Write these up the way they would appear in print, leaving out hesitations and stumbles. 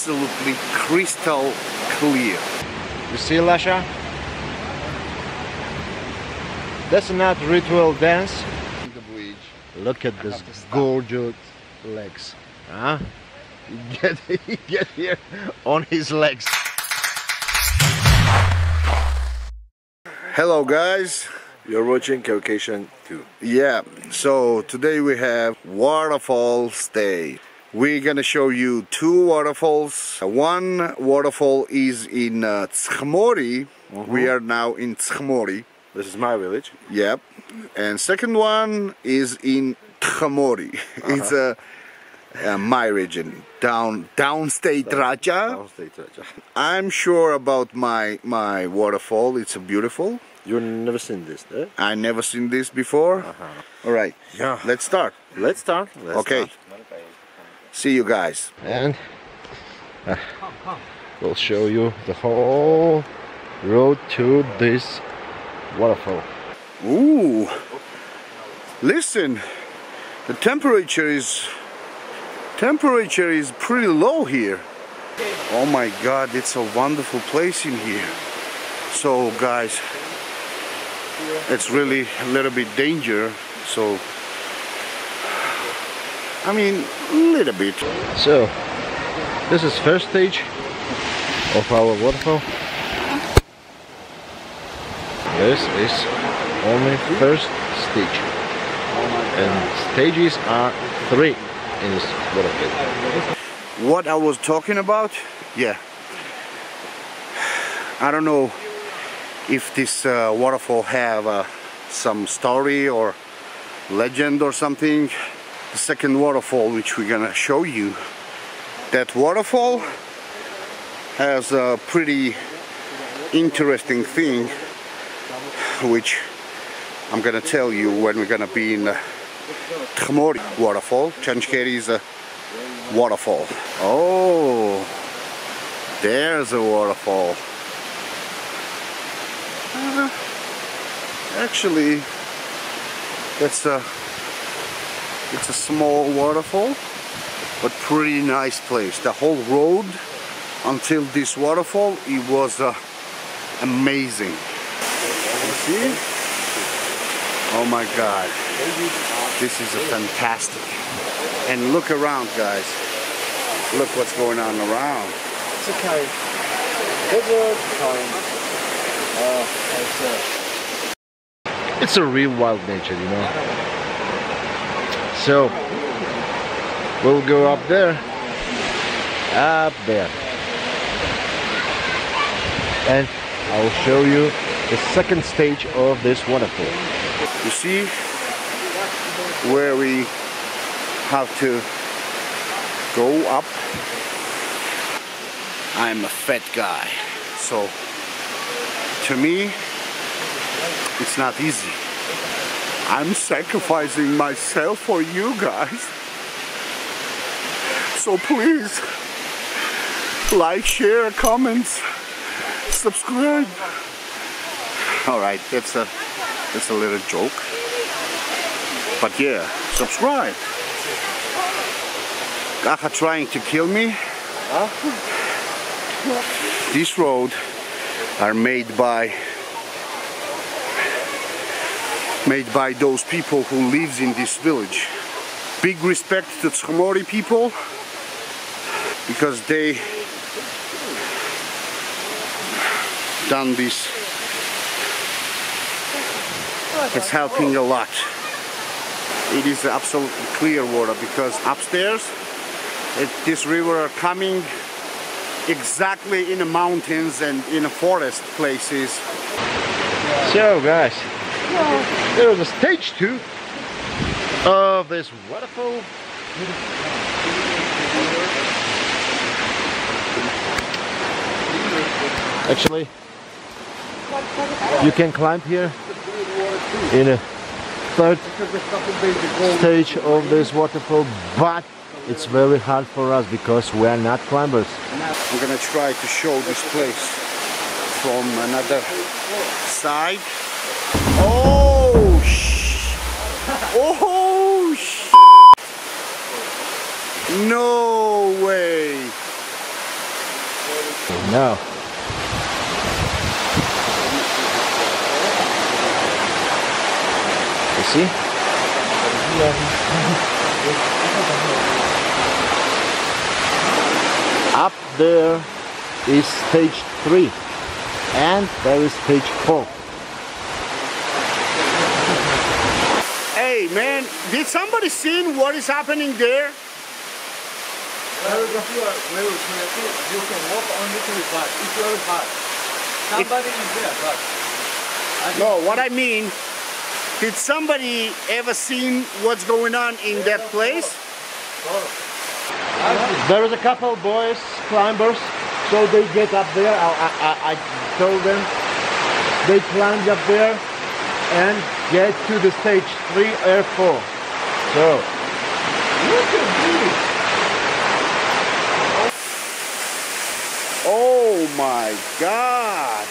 absolutely crystal clear. You see, Lasha? That's not ritual dance. Look at this gorgeous legs. Huh? Get here on his legs. Hello guys. You're watching Caucasian Two. Yeah, so today we have waterfalls day. We're gonna show you two waterfalls. One waterfall is in Tskmori. We are now in Tskmori. This is my village. Yep. And second one is in Tskmori. It's my region, downstate Racha. Downstate Racha. I'm sure about my waterfall. It's beautiful. You've never seen this, eh? I never seen this before. All right. Yeah. Let's start. Let's start. Okay. See you guys. And we'll show you the whole road to this waterfall. Ooh. Listen. The temperature is pretty low here. Oh my God, it's a wonderful place in here. So guys, it's really a little bit danger, so I mean a little bit. So this is first stage of our waterfall. This is only first stage, and stages are 3 in this waterfall. What I was talking about, yeah, I don't know if this waterfall have some story or legend or something. The second waterfall which we're gonna show you, that waterfall has a pretty interesting thing which I'm gonna tell you when we're gonna be in Tskmori waterfall. Çançkeri is a waterfall. Oh, there's a waterfall. Actually, it's a small waterfall, but pretty nice place. The whole road until this waterfall, it was amazing. You see? Oh my God, this is fantastic. And look around, guys. Look what's going on around. It's okay. It's a real wild nature, you know. So we'll go up there, and I'll show you the second stage of this waterfall. You see where we have to go up? I'm a fat guy, so to me it's not easy. I'm sacrificing myself for you guys, so please like, share, comments, subscribe. All right, that's a little joke, but yeah, subscribe. Racha trying to kill me. This road are made by those people who lives in this village. Big respect to Tskmori people, because they done this. It's helping a lot. It is absolutely clear water, because upstairs this river are coming exactly in the mountains and in the forest places. So guys, there is a stage 2 of this waterfall. Actually, you can climb here in a third stage of this waterfall, but it's very hard for us because we are not climbers. I'm gonna try to show this place from another side. Oh sh! Oh sh! No way! No. You see? Up there is stage 3 and there is stage 4. Hey man, did somebody see what is happening there? There is a few levels you can walk on little but it's very hard. Somebody is there, but No, what I mean, did somebody ever seen what's going on in that place? There is a couple boys, climbers, so they get up there. I told them they climbed up there and get to the stage 3 or 4. So look at this. Oh my God!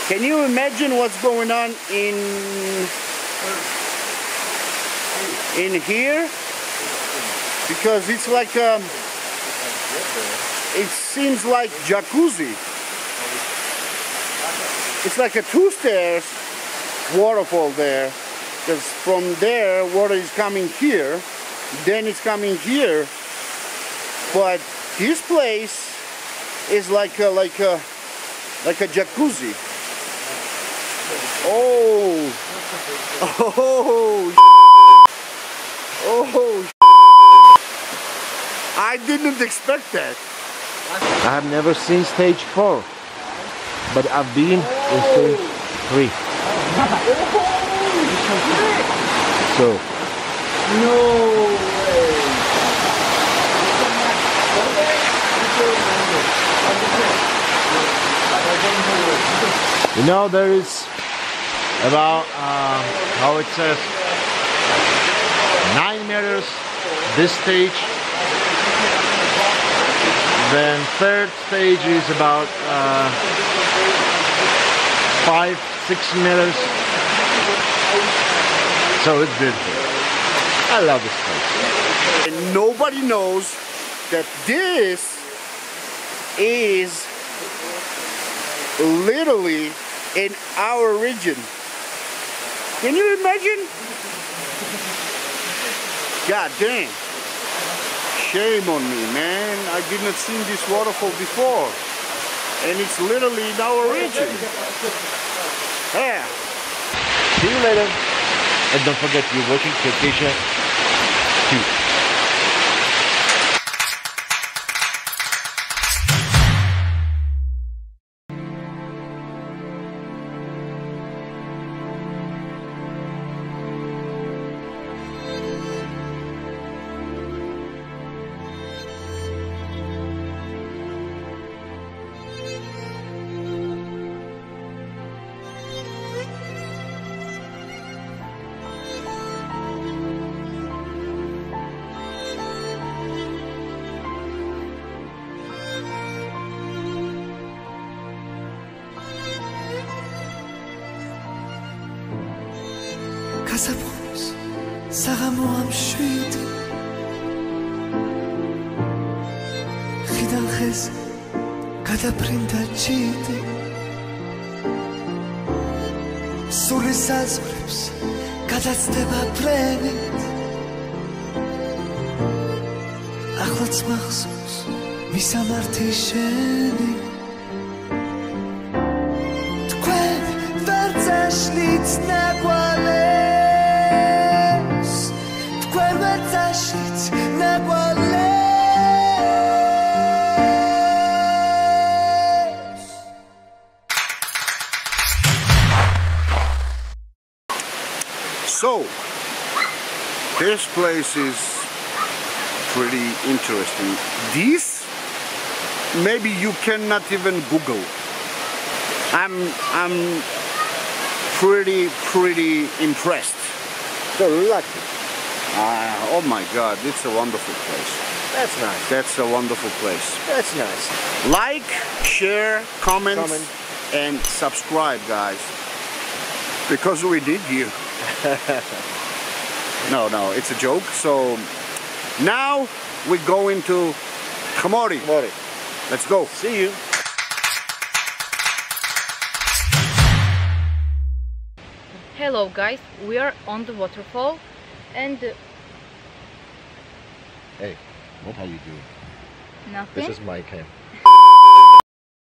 Can you imagine what's going on in here? Because it's like it seems like jacuzzi. It's like a 2 stairs waterfall there. Because from there water is coming here, then it's coming here. But this place is like a jacuzzi. Oh, oh, oh! I didn't expect that. I have never seen stage 4, but I've been in stage 3. So No way. you know there is about how it says 9 meters this stage. Then third stage is about 5-6 meters. So it's beautiful. I love this place. And nobody knows that this is literally in our region. Can you imagine? God damn. Shame on me, man. I did not see this waterfall before. And it's literally in our region. Yeah. See you later. And don't forget you're watching Caucasian Two. გასაფრთხოს საღამო ამშვიდ ხიდან ხეს გადაფრინდა ჭიდი სული საზღვრებს გადაცდება ფრენით ახლაც მახსოვს მისამართი შენი თქვენ ვერ წაშლით ნაგვალე So, this place is pretty interesting. This, maybe you cannot even Google. I'm pretty impressed. So lucky. Oh my God, it's a wonderful place. That's nice. That's a wonderful place. That's nice. Like, share, comment, and subscribe, guys. Because we did you. No, it's a joke. So now we're going to Khamori. Let's go. See you. Hello guys, we are on the waterfall and Hey, what are you doing? nothing. This is my cam.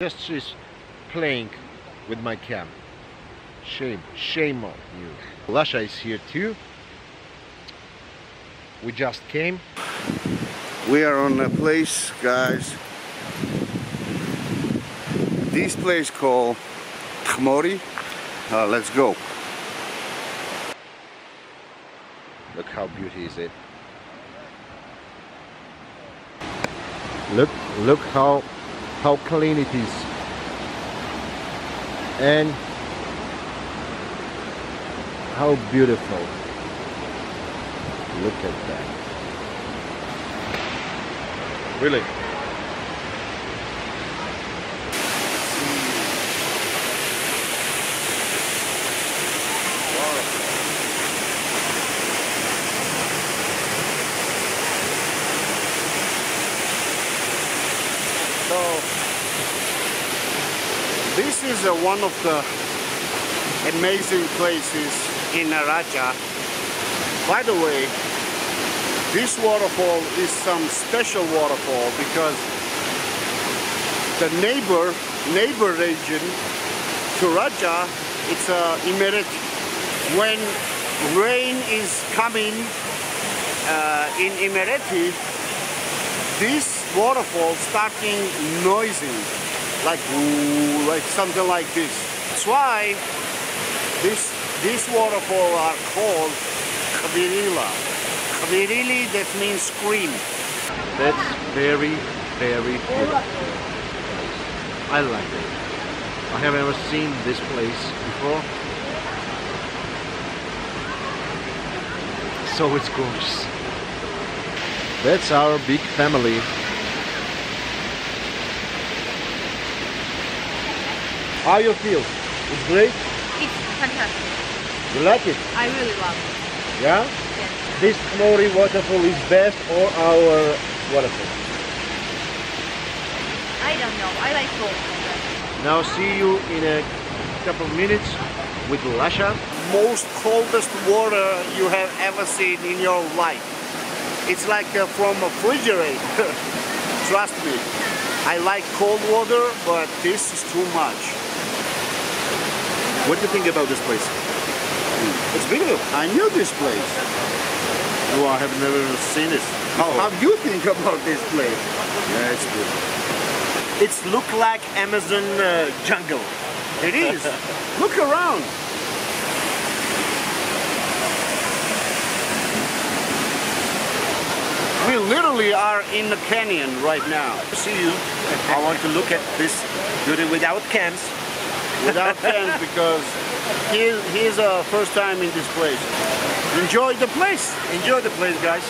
Just she's playing with my cam. Shame on you. Lasha is here too. We just came. We are on a place, guys. This place called Khmori. Let's go. Look how beautiful is it. Look how clean it is. And how beautiful. Look at that. Really? So this is one of the amazing places in Racha. By the way, this waterfall is some special waterfall because the neighbor region to Racha, it's Emirati. When rain is coming in Emirati, this waterfall starting noising, like something like this. That's why this waterfall are called Kvirila. Kvirili, that means scream. That's very beautiful. I like it. I have never seen this place before. So it's gorgeous. That's our big family. How you feel? It's great? It's fantastic. You like it? I really love it. Yeah? Yes. This Khmori waterfall is best or our waterfall? I don't know. I like both of them. Now see you in a couple of minutes with Lasha. Most coldest water you have ever seen in your life. It's like from a refrigerator. Trust me. I like cold water, but this is too much. What do you think about this place? It's beautiful. I knew this place. Oh, I have never seen this. How do you think about this place? Yeah, it's beautiful. It's look like Amazon jungle. It is. Look around. We literally are in the canyon right now. See you. I want to look at this beauty without cams. Without fans because he's first time in this place. Enjoy the place. Enjoy the place, guys.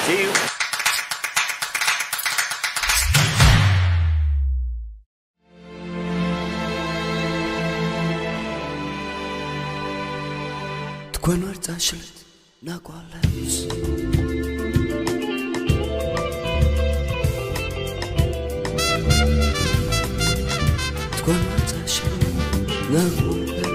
See you. თქვენ ვარ წაშლით ნაკვალებს თქვენ ვარ წაშლით ნაკვალებს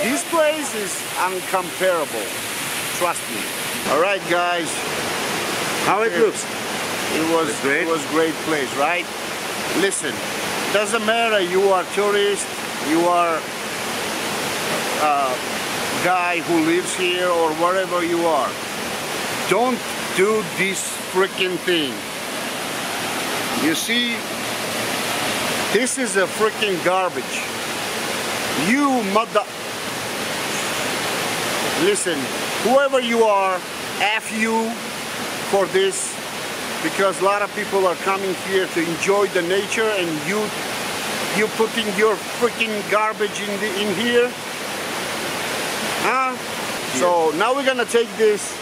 This place is uncomparable. Trust me. All right, guys. How it looks? It was great. It was great place, right? Listen, doesn't matter you are tourist, you are a guy who lives here or wherever you are. Don't do this freaking thing. You see, this is a freaking garbage. You mother... Listen, whoever you are, F you for this, because a lot of people are coming here to enjoy the nature and you you putting your freaking garbage in here? Huh? Yeah. So now we're gonna take this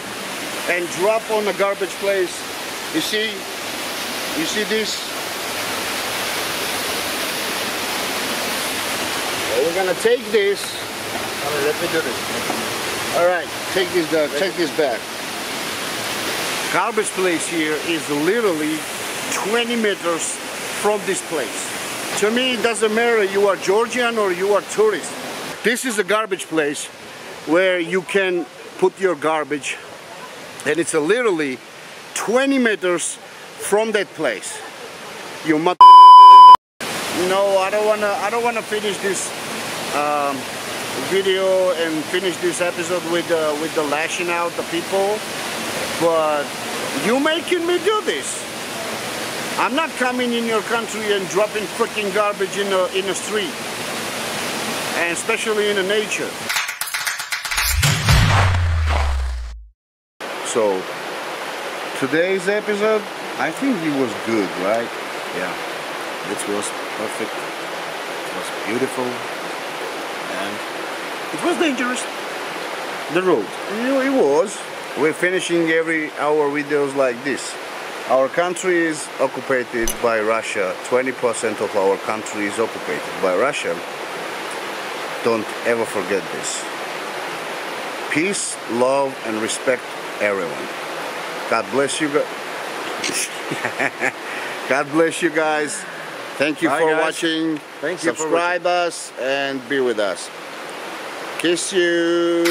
and drop on a garbage place. You see this? So we're gonna take this. Let me do this. All right, take this back. Garbage place here is literally 20 meters from this place. To me, it doesn't matter you are Georgian or you are tourist. This is a garbage place where you can put your garbage, and it's literally 20 meters from that place. You must. No, I don't wanna finish this video and finish this episode with the lashing out the people, but you making me do this. I'm not coming in your country and dropping freaking garbage in the street, and especially in the nature. So today's episode, I think it was good, right? Yeah, it was perfect. It was beautiful, and it was dangerous. The road, it was. We're finishing our videos like this. Our country is occupied by Russia. 20% of our country is occupied by Russia. Don't ever forget this. Peace, love, and respect everyone. God bless you guys. God bless you guys. Thank you for watching. Thank you. Subscribe us and be with us. Kiss you.